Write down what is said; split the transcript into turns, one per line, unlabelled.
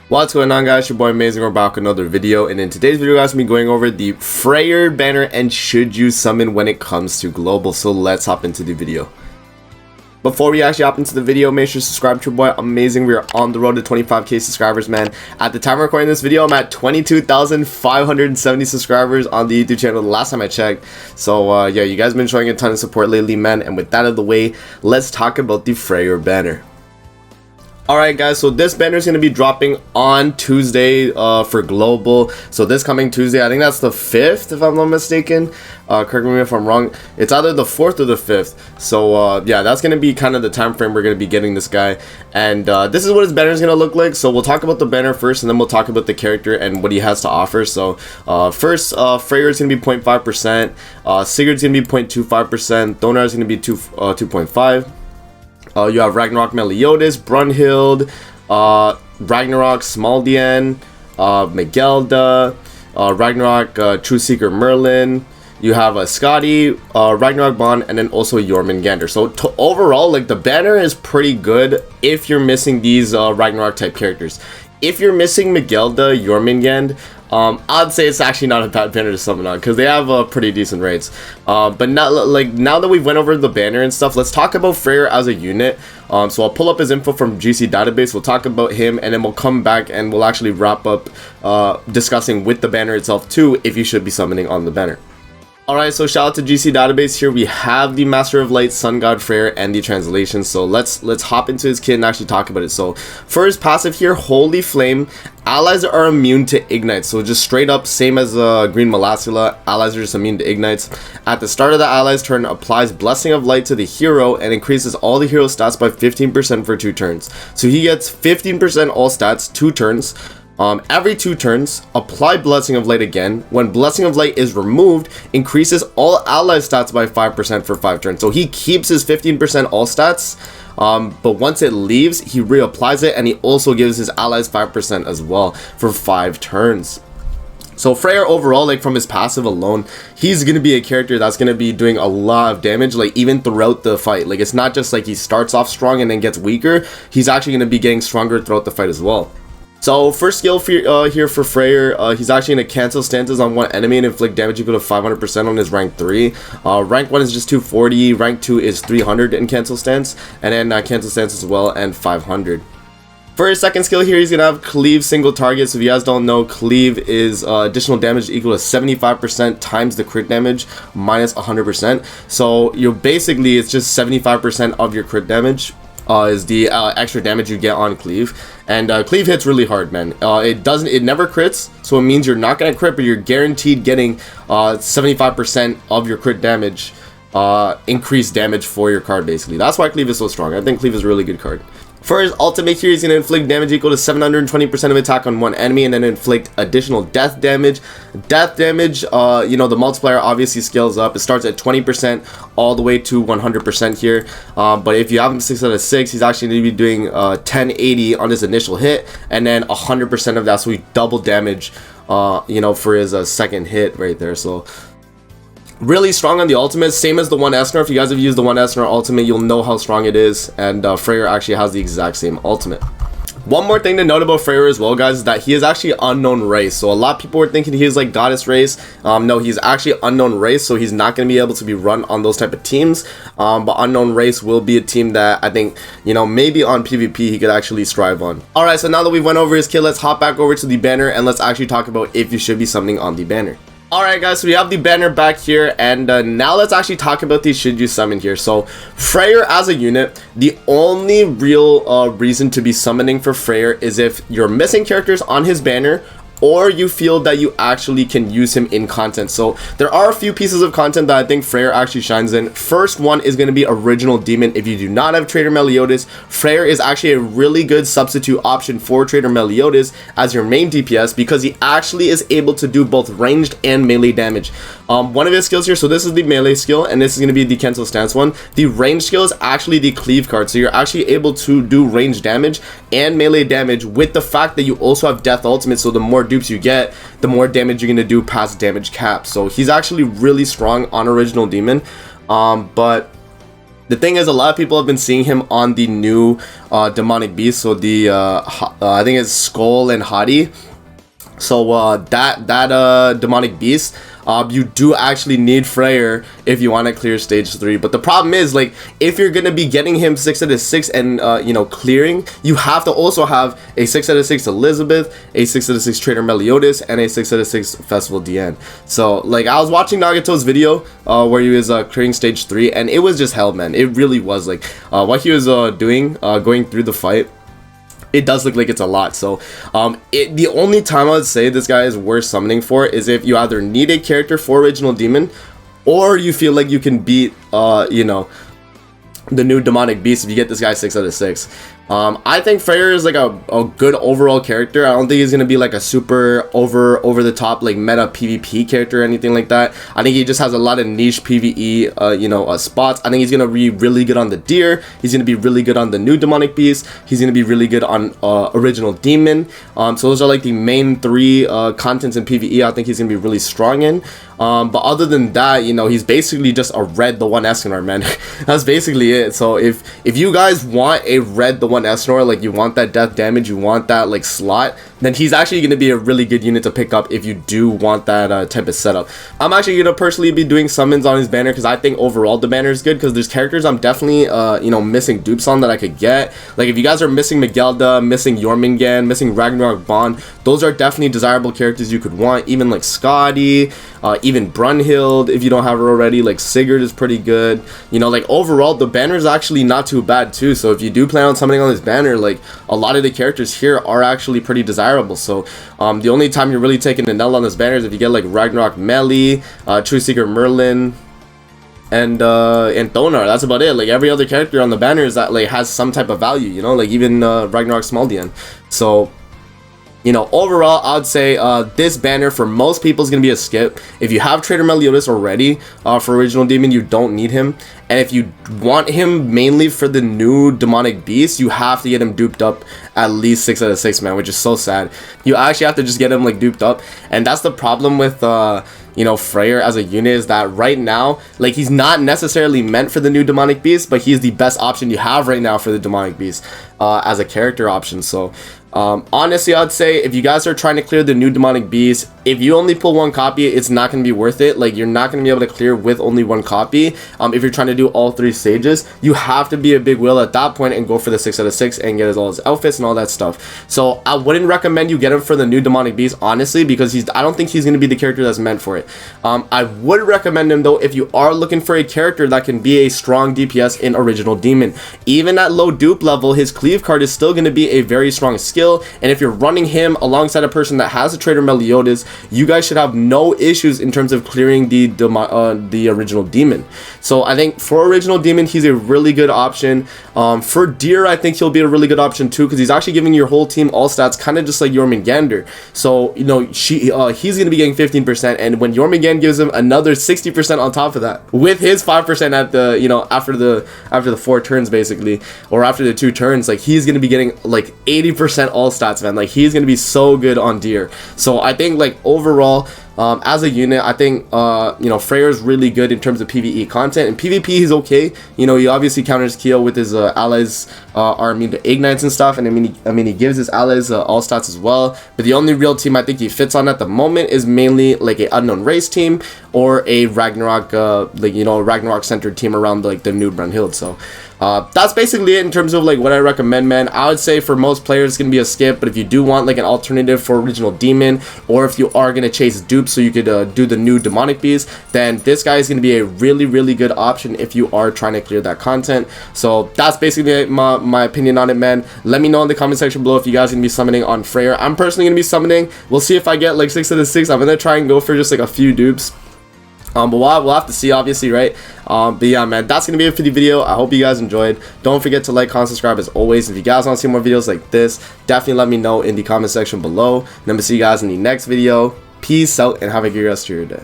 What's going on, guys? Your boy Amazing. We're back with another video, and in today's video, guys, we'll be going over the Freyr banner and should you summon when it comes to global. So let's hop into the video. Before we actually hop into the video, make sure to subscribe to your boy Amazing. We are on the road to 25k subscribers, man. At the time of recording this video, I'm at 22,570 subscribers on the YouTube channel the last time I checked. So yeah, you guys have been showing a ton of support lately, man. And with that out of the way, let's talk about the Freyr banner. Alright, guys, so this banner is going to be dropping on Tuesday for global. So this coming Tuesday, I think that's the 5th if I'm not mistaken. Correct me if I'm wrong. It's either the 4th or the 5th. So yeah, that's going to be kind of the time frame we're going to be getting this guy. And this is what his banner is going to look like. So we'll talk about the banner first, and then we'll talk about the character and what he has to offer. So first, Freyr is going to be 0.5%. Sigurd's going to be 0.25%. Thonar is going to be 2.5%. You have Ragnarok Meliodas, Brunhild, Ragnarok Smaldian, Megelda, Ragnarok Trueseeker Merlin. You have Scotty, Ragnarok Bond, and then also Jormungandr. So overall, like, the banner is pretty good if you're missing these Ragnarok type characters. If you're missing Megelda, Jormungandr, I'd say it's actually not a bad banner to summon on because they have pretty decent rates. But now that we've went over the banner and stuff, let's talk about Freyr as a unit. So I'll pull up his info from GC database. We'll talk about him, and then we'll come back and we'll actually wrap up discussing with the banner itself too, if you should be summoning on the banner. Alright, so shout out to GC database. Here we have the Master of Light, Sun God Freyr, and the translation. So let's hop into his kit and actually talk about it. So for his passive here, Holy Flame, allies are immune to ignites. So just straight up, same as Green Malasula, allies are just immune to ignites. At the start of the allies turn, applies Blessing of Light to the hero and increases all the hero stats by 15% for 2 turns. So he gets 15% all stats, 2 turns. Every 2 turns, apply Blessing of Light again. When Blessing of Light is removed, increases all ally stats by 5% for 5 turns. So he keeps his 15% all stats, but once it leaves, he reapplies it, and he also gives his allies 5% as well for 5 turns. So Freyr overall, like, from his passive alone, he's going to be a character that's going to be doing a lot of damage, like, even throughout the fight. Like, it's not just like he starts off strong and then gets weaker. He's actually going to be getting stronger throughout the fight as well. So first skill here for Freyr, he's actually going to cancel stances on one enemy and inflict damage equal to 500% on his rank 3. Rank 1 is just 240, rank 2 is 300 in cancel stance, and then cancel stance as well, and 500. For his second skill here, he's going to have Cleave single target. So if you guys don't know, Cleave is additional damage equal to 75% times the crit damage minus 100%. So you're basically, it's just 75% of your crit damage. Is the extra damage you get on Cleave, and Cleave hits really hard, man. It never crits, so it means you're not gonna crit, but you're guaranteed getting 75% of your crit damage, increased damage for your card. Basically, that's why Cleave is so strong. I think Cleave is a really good card. For his ultimate here, he's going to inflict damage equal to 720% of attack on one enemy, and then inflict additional death damage. Death damage, you know, the multiplier obviously scales up. It starts at 20% all the way to 100% here. But if you have him 6 out of 6, he's actually going to be doing 1080 on his initial hit, and then 100% of that, so he double damage, you know, for his second hit right there. So really strong on the ultimate, same as the 1 Esnar. If you guys have used the 1 Esnar ultimate, you'll know how strong it is, and Freyr actually has the exact same ultimate. One more thing to note about Freyr as well, guys, is that he is actually unknown race. So a lot of people were thinking he's like goddess race. No, he's actually unknown race, so he's not going to be able to be run on those type of teams. But unknown race will be a team that I think, you know, maybe on PvP he could actually strive on. Alright, so now that we've went over his kit, let's hop back over to the banner and let's actually talk about if you should be summoning on the banner. Alright, guys, so we have the banner back here, and now let's actually talk about the should you summon here. So Freyr as a unit, the only real reason to be summoning for Freyr is if you're missing characters on his banner, or you feel that you actually can use him in content. So there are a few pieces of content that I think Freyr actually shines in. First one is going to be Original Demon. If you do not have Trader Meliodas, Freyr is actually a really good substitute option for Trader Meliodas as your main DPS, because he actually is able to do both ranged and melee damage. One of his skills here, so this is the melee skill, and this is going to be the cancel stance one. The range skill is actually the cleave card, so you're actually able to do range damage and melee damage with the fact that you also have death ultimate, so the more dupes you get, the more damage you're going to do past damage cap. So he's actually really strong on Original Demon. But The thing is, a lot of people have been seeing him on the new demonic beast, so the I think it's Skull and Hadi. So that demonic beast, you do actually need Freyr if you want to clear stage 3. But the problem is, like, if you're gonna be getting him 6 out of 6 and you know, clearing, you have to also have a 6 out of 6 Elizabeth, a 6 out of 6 Trader Meliodas, and a 6 out of 6 Festival Diane. So like, I was watching Nagato's video where he was clearing stage 3, and it was just hell, man. It really was. Like, what he was doing, going through the fight, it does look like it's a lot. So the only time I would say this guy is worth summoning for is if you either need a character for original demon, or you feel like you can beat you know, the new demonic beast if you get this guy 6 out of 6. I think Freyr is like a good overall character. I don't think he's gonna be like a super over the top like meta PvP character or anything like that. I think he just has a lot of niche PvE you know, spots. I think he's gonna be really good on the deer. He's gonna be really good on the new demonic beast. He's gonna be really good on original demon. So those are like the main 3 contents in PvE I think he's gonna be really strong in. But other than that, you know, he's basically just a red the 1 Escanor, man. That's basically it. So if you guys want a red the 1 Escanor, like you want that death damage, you want that like slot, then he's actually going to be a really good unit to pick up if you do want that type of setup. I'm actually going to personally be doing summons on his banner because I think overall the banner is good, because there's characters I'm definitely you know, missing dupes on that I could get. Like if you guys are missing Miguelda, missing Jormungand, missing Ragnarok Bond, those are definitely desirable characters you could want. Even like Scotty, even Brunhild if you don't have her already. Like Sigurd is pretty good. You know, like overall the banner is actually not too bad too. So if you do plan on summoning on this banner, like a lot of the characters here are actually pretty desirable. So the only time you're really taking an L on this banner is if you get like Ragnarok Melly, True Seeker Merlin, and Thonar. That's about it. Like every other character on the banner is that like has some type of value, you know, like even Ragnarok Smaldian. So you know, overall, I would say this banner for most people is going to be a skip. If you have Trader Meliodas already for Original Demon, you don't need him. And if you want him mainly for the new Demonic Beast, you have to get him duped up at least 6 out of 6, man, which is so sad. You actually have to just get him like duped up. And that's the problem with you know, Freyr as a unit, is that right now, like, he's not necessarily meant for the new Demonic Beast, but he's the best option you have right now for the Demonic Beast as a character option. So honestly, I'd say if you guys are trying to clear the new Demonic Beast, if you only pull 1 copy, it's not going to be worth it. Like, you're not going to be able to clear with only 1 copy. If you're trying to do all 3 stages, you have to be a big whale at that point and go for the 6 out of 6 and get all his outfits and all that stuff. So I wouldn't recommend you get him for the new Demonic Beast, honestly, because I don't think he's going to be the character that's meant for it. I would recommend him though if you are looking for a character that can be a strong DPS in Original Demon. Even at low dupe level, his cleave card is still going to be a very strong skill, and if you're running him alongside a person that has a Trader Meliodas, you guys should have no issues in terms of clearing the Original Demon. So I think for Original Demon, he's a really good option. For Deer, I think he'll be a really good option too, because he's actually giving your whole team all stats, kind of just like Jormungandr. So you know, he's going to be getting 15%, and when Jormungand gives him another 60% on top of that, with his 5% at the, you know, after the 4 turns basically, or after the 2 turns, like he's going to be getting like 80% all stats, man. Like he's going to be so good on Deer. So I think like overall, as a unit, I think you know, Freyr is really good in terms of PvE content, and PvP he's okay. You know, he obviously counters Keo with his allies are immune to ignites and stuff, and I mean he gives his allies all stats as well. But the only real team I think he fits on at the moment is mainly like a unknown race team or a Ragnarok like, you know, Ragnarok centered team around like the new Brunhild. So that's basically it in terms of like what I recommend, man. I would say for most players it's gonna be a skip, but if you do want like an alternative for Original Demon, or if you are gonna chase dupes so you could do the new Demonic Beast, then this guy is gonna be a really good option if you are trying to clear that content. So that's basically my opinion on it, man. Let me know in the comment section below if you guys are gonna be summoning on Freyr. I'm personally gonna be summoning. We'll see if I get like 6 out of 6. I'm gonna try and go for just like a few dupes. But we'll have to see, obviously, right? But yeah, man, that's gonna be it for the video. I hope you guys enjoyed. Don't forget to like, comment, subscribe as always. If you guys want to see more videos like this, definitely let me know in the comment section below. And I'm gonna see you guys in the next video. Peace out and have a good rest of your day.